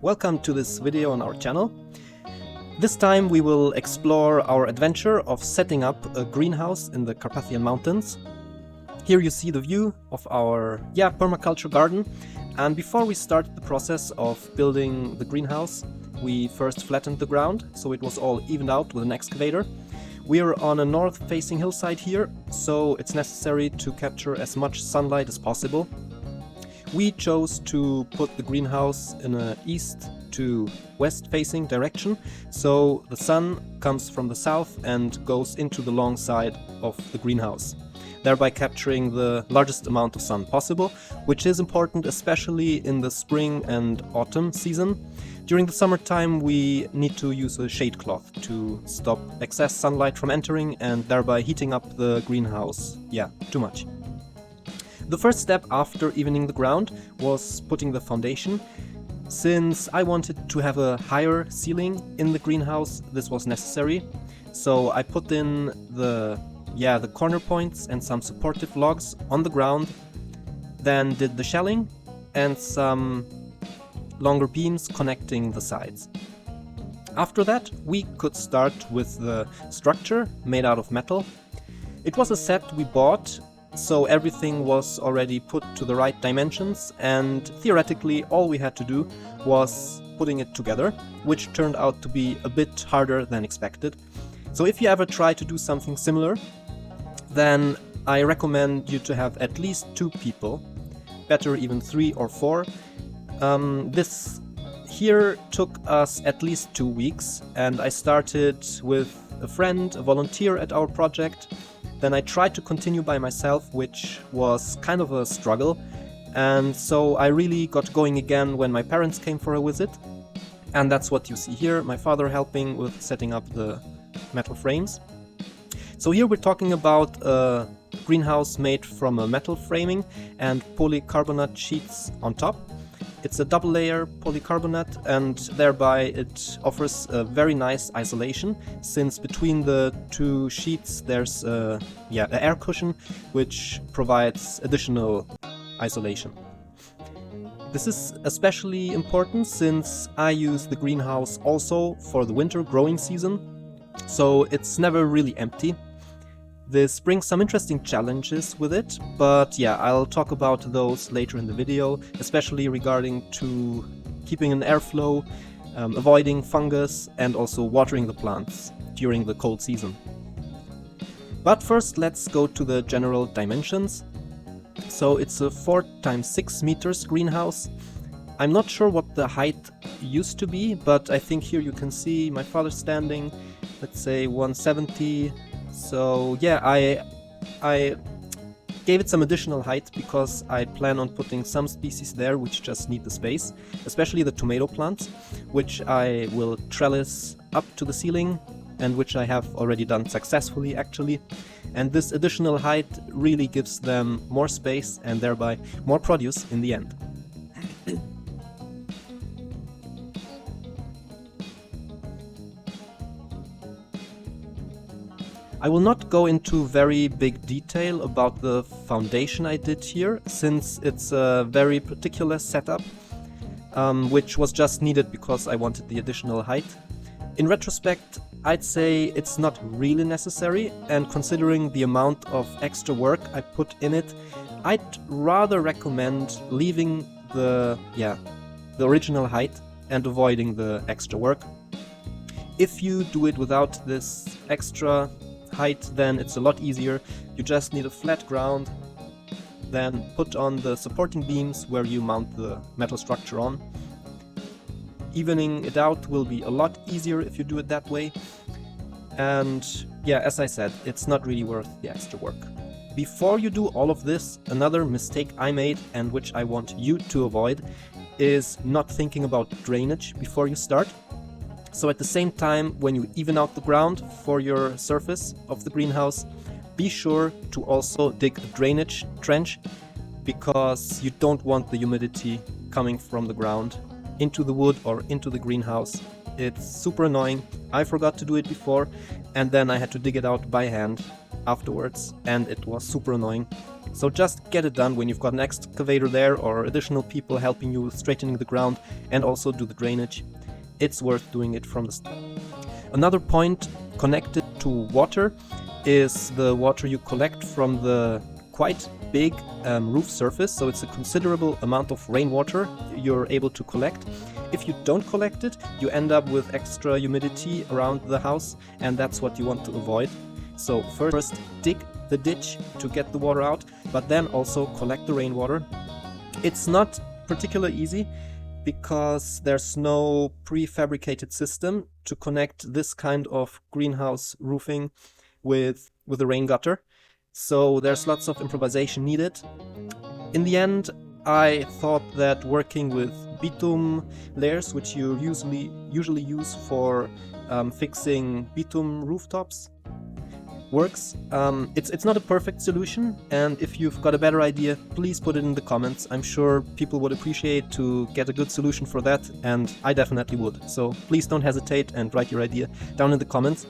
Welcome to this video on our channel. This time we will explore our adventure of setting up a greenhouse in the Carpathian Mountains. Here you see the view of our permaculture garden, and before we start the process of building the greenhouse, we first flattened the ground so it was all evened out with an excavator. We are on a north-facing hillside here, so it's necessary to capture as much sunlight as possible. We chose to put the greenhouse in an east to west facing direction, so the sun comes from the south and goes into the long side of the greenhouse, thereby capturing the largest amount of sun possible, which is important especially in the spring and autumn season. During the summertime we need to use a shade cloth to stop excess sunlight from entering and thereby heating up the greenhouse too much. The first step after evening the ground was putting the foundation. Since I wanted to have a higher ceiling in the greenhouse, this was necessary. So I put in the corner points and some supportive logs on the ground, then did the shelling and some longer beams connecting the sides. After that we could start with the structure made out of metal. It was a set we bought, so everything was already put to the right dimensions, and theoretically all we had to do was putting it together, which turned out to be a bit harder than expected. So if you ever try to do something similar, then I recommend you to have at least 2 people, better even 3 or 4. This here took us at least 2 weeks, and I started with a friend, a volunteer at our project. Then I tried to continue by myself, which was kind of a struggle, and so I really got going again when my parents came for a visit. And that's what you see here, my father helping with setting up the metal frames. So here we're talking about a greenhouse made from a metal framing and polycarbonate sheets on top. It's a double layer polycarbonate, and thereby it offers a very nice isolation, since between the 2 sheets there's an air cushion which provides additional isolation. This is especially important since I use the greenhouse also for the winter growing season, so it's never really empty. This brings some interesting challenges with it, but I'll talk about those later in the video, especially regarding to keeping an airflow, avoiding fungus, and also watering the plants during the cold season. But first let's go to the general dimensions. So it's a 4 x 6 meters greenhouse. I'm not sure what the height used to be, but I think here you can see my father standing, let's say 170. So I gave it some additional height because I plan on putting some species there which just need the space, especially the tomato plants, which I will trellis up to the ceiling and which I have already done successfully actually. And this additional height really gives them more space and thereby more produce in the end. I will not go into very big detail about the foundation I did here, since it's a very particular setup, which was just needed because I wanted the additional height. In retrospect, I'd say it's not really necessary, and considering the amount of extra work I put in it, I'd rather recommend leaving the original height and avoiding the extra work. If you do it without this extra height, then it's a lot easier. You just need a flat ground, then put on the supporting beams where you mount the metal structure on. Evening it out will be a lot easier if you do it that way. And as I said, it's not really worth the extra work. Before you do all of this, another mistake I made, and which I want you to avoid, is not thinking about drainage before you start. So at the same time, when you even out the ground for your surface of the greenhouse, be sure to also dig a drainage trench, because you don't want the humidity coming from the ground into the wood or into the greenhouse. It's super annoying. I forgot to do it before, and then I had to dig it out by hand afterwards, and it was super annoying. So just get it done when you've got an excavator there or additional people helping you with straightening the ground, and also do the drainage. It's worth doing it from the start. Another point connected to water is the water you collect from the quite big roof surface. So it's a considerable amount of rainwater you're able to collect. If you don't collect it, you end up with extra humidity around the house, and that's what you want to avoid. So first dig the ditch to get the water out, but then also collect the rainwater. It's not particularly easy because there's no prefabricated system to connect this kind of greenhouse roofing with a rain gutter. So there's lots of improvisation needed. In the end, I thought that working with bitumen layers, which you usually use for fixing bitumen rooftops, works. It's not a perfect solution, and if you've got a better idea, please put it in the comments. I'm sure people would appreciate to get a good solution for that, and I definitely would. So please don't hesitate and write your idea down in the comments.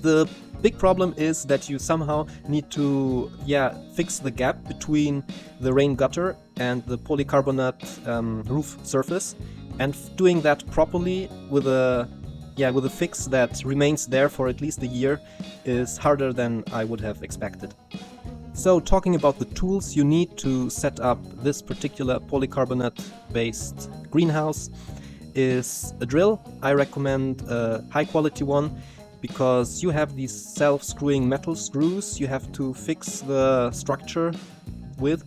The big problem is that you somehow need to fix the gap between the rain gutter and the polycarbonate roof surface, and doing that properly with a fix that remains there for at least a year is harder than I would have expected. So talking about the tools you need to set up this particular polycarbonate based greenhouse is a drill. I recommend a high quality one because you have these self-screwing metal screws you have to fix the structure with.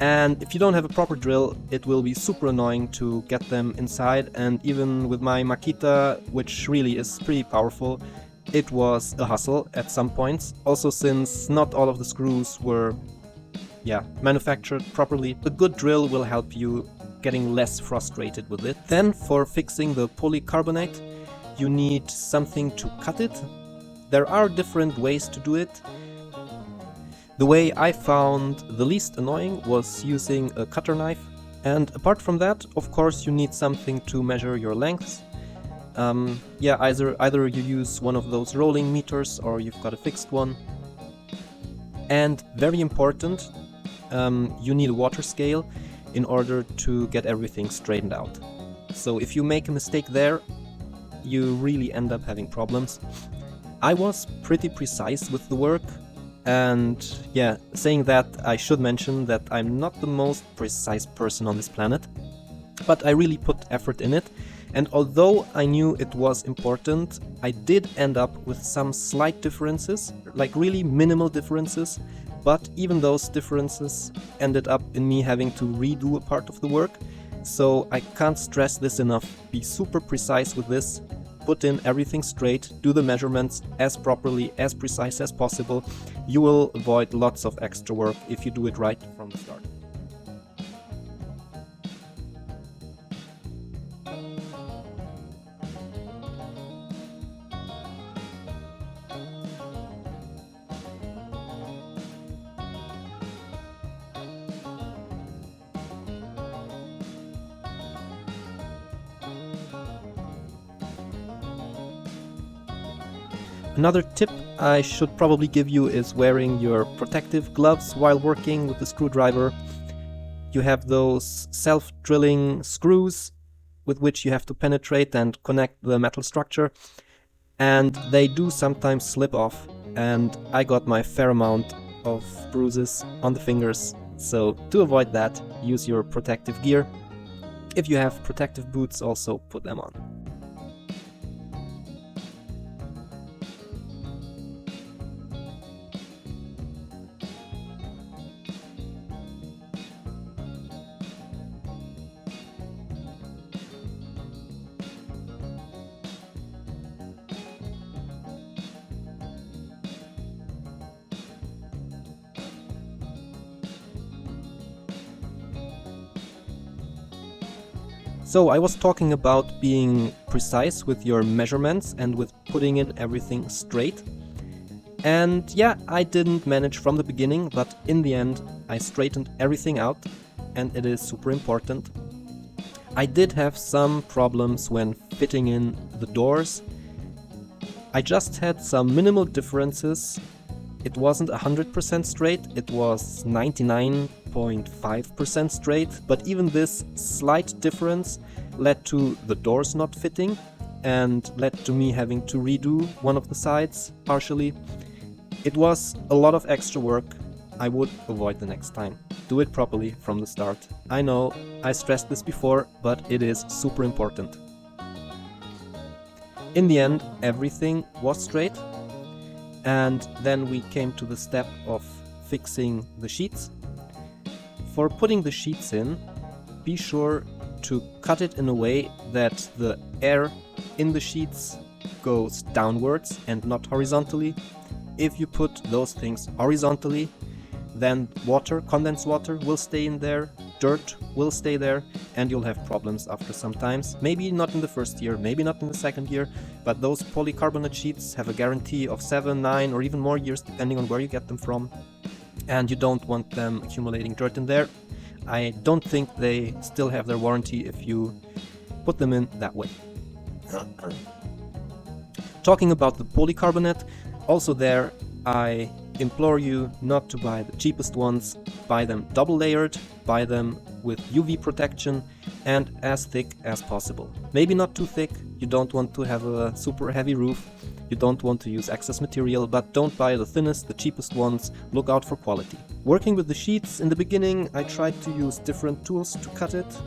And if you don't have a proper drill, it will be super annoying to get them inside. And even with my Makita, which really is pretty powerful, it was a hassle at some points. Also, since not all of the screws were manufactured properly, a good drill will help you getting less frustrated with it. Then for fixing the polycarbonate, you need something to cut it. There are different ways to do it. The way I found the least annoying was using a cutter knife, and apart from that, of course, you need something to measure your lengths. Either you use one of those rolling meters or you've got a fixed one. And very important, you need a water scale in order to get everything straightened out. So if you make a mistake there, you really end up having problems. I was pretty precise with the work. And saying that, I should mention that I'm not the most precise person on this planet, but I really put effort in it, and although I knew it was important, I did end up with some slight differences, like really minimal differences, but even those differences ended up in me having to redo a part of the work. So I can't stress this enough. Be super precise with this. Put in everything straight, do the measurements as properly, as precise as possible. You will avoid lots of extra work if you do it right from the start. Another tip I should probably give you is wearing your protective gloves while working with the screwdriver. You have those self-drilling screws with which you have to penetrate and connect the metal structure, and they do sometimes slip off, and I got my fair amount of bruises on the fingers. So to avoid that, use your protective gear. If you have protective boots, also put them on. So I was talking about being precise with your measurements and with putting in everything straight. And I didn't manage from the beginning, but in the end I straightened everything out, and it is super important. I did have some problems when fitting in the doors. I just had some minimal differences It wasn't 100% straight, it was 99.5% straight, but even this slight difference led to the doors not fitting and led to me having to redo one of the sides partially. It was a lot of extra work. I would avoid the next time. Do it properly from the start. I know I stressed this before, but it is super important. In the end, everything was straight. And then we came to the step of fixing the sheets. For putting the sheets in, be sure to cut it in a way that the air in the sheets goes downwards and not horizontally. If you put those things horizontally, then water, condensed water, will stay in there, dirt will stay there, and you'll have problems after some times. Maybe not in the first year, maybe not in the second year, but those polycarbonate sheets have a guarantee of 7, 9 or even more years depending on where you get them from, and you don't want them accumulating dirt in there. I don't think they still have their warranty if you put them in that way. Talking about the polycarbonate, also there I implore you not to buy the cheapest ones. Buy them double layered, buy them with UV protection, and as thick as possible. Maybe not too thick, you don't want to have a super heavy roof, you don't want to use excess material, but don't buy the thinnest, the cheapest ones, look out for quality. Working with the sheets, in the beginning I tried to use different tools to cut it.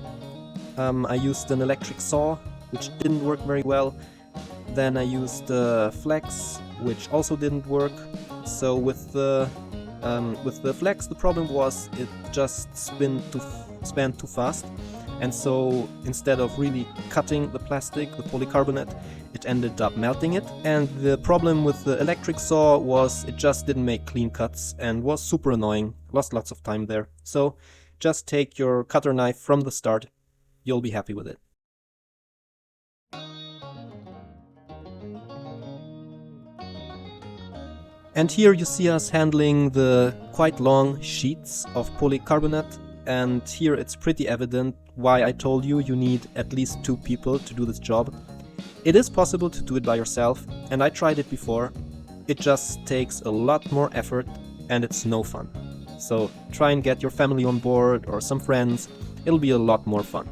I used an electric saw, which didn't work very well. Then I used flex, which also didn't work. So with the flex, the problem was it just span too fast, and so instead of really cutting the plastic, the polycarbonate, it ended up melting it. And the problem with the electric saw was it just didn't make clean cuts and was super annoying. Lost lots of time there. So just take your cutter knife from the start. You'll be happy with it. And here you see us handling the quite long sheets of polycarbonate, and here it's pretty evident why I told you you need at least 2 people to do this job. It is possible to do it by yourself, and I tried it before. It just takes a lot more effort and it's no fun. So try and get your family on board or some friends, it'll be a lot more fun.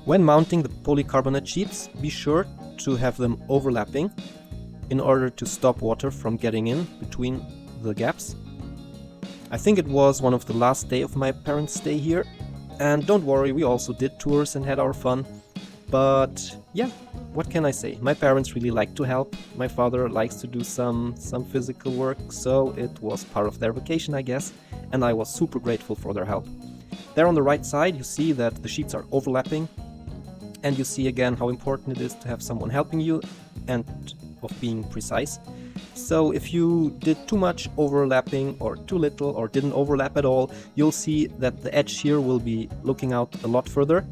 When mounting the polycarbonate sheets, be sure to have them overlapping in order to stop water from getting in between the gaps. I think it was one of the last day of my parents' stay here, and don't worry, we also did tours and had our fun. But yeah, what can I say? My parents really like to help. My father likes to do some physical work, so it was part of their vacation, I guess, and I was super grateful for their help. There on the right side you see that the sheets are overlapping, and you see again how important it is to have someone helping you and of being precise. So if you did too much overlapping or too little or didn't overlap at all, you'll see that the edge here will be looking out a lot further.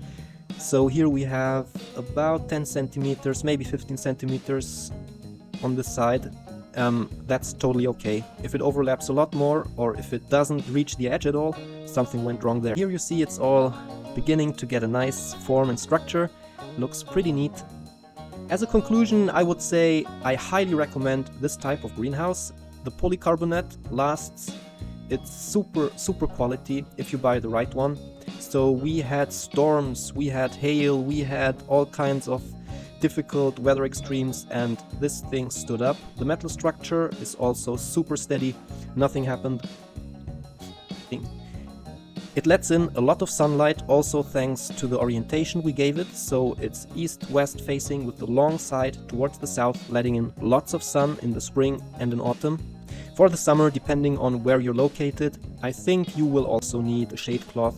So here we have about 10 centimeters, maybe 15 centimeters on this side. That's totally okay. If it overlaps a lot more or if it doesn't reach the edge at all, something went wrong there. Here you see it's all beginning to get a nice form and structure. Looks pretty neat. As a conclusion, I would say I highly recommend this type of greenhouse. The polycarbonate lasts, it's super quality if you buy the right one. So we had storms, we had hail, we had all kinds of difficult weather extremes, and this thing stood up. The metal structure is also super steady, nothing happened. It lets in a lot of sunlight, also thanks to the orientation we gave it, so it's east-west facing with the long side towards the south, letting in lots of sun in the spring and in autumn. For the summer, depending on where you're located, I think you will also need a shade cloth.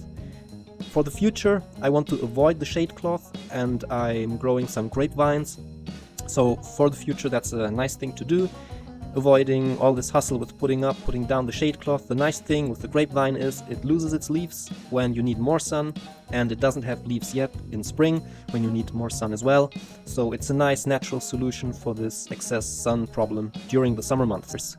For the future, I want to avoid the shade cloth, and I'm growing some grapevines, so for the future that's a nice thing to do. Avoiding all this hustle with putting up, putting down the shade cloth. The nice thing with the grapevine is it loses its leaves when you need more sun, and it doesn't have leaves yet in spring when you need more sun as well. So it's a nice natural solution for this excess sun problem during the summer months.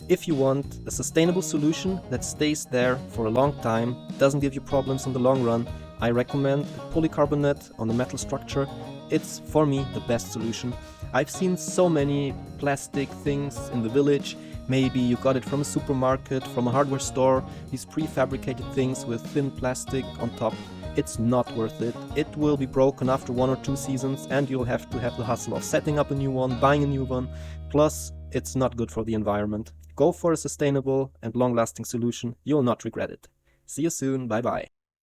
If you want a sustainable solution that stays there for a long time, doesn't give you problems in the long run, I recommend polycarbonate on the metal structure. It's, for me, the best solution. I've seen so many plastic things in the village, Maybe you got it from a supermarket, from a hardware store, these prefabricated things with thin plastic on top. It's not worth it. It will be broken after 1 or 2 seasons, and you'll have to have the hustle of setting up a new one, buying a new one. Plus, it's not good for the environment. Go for a sustainable and long-lasting solution. You'll not regret it. See you soon. Bye bye.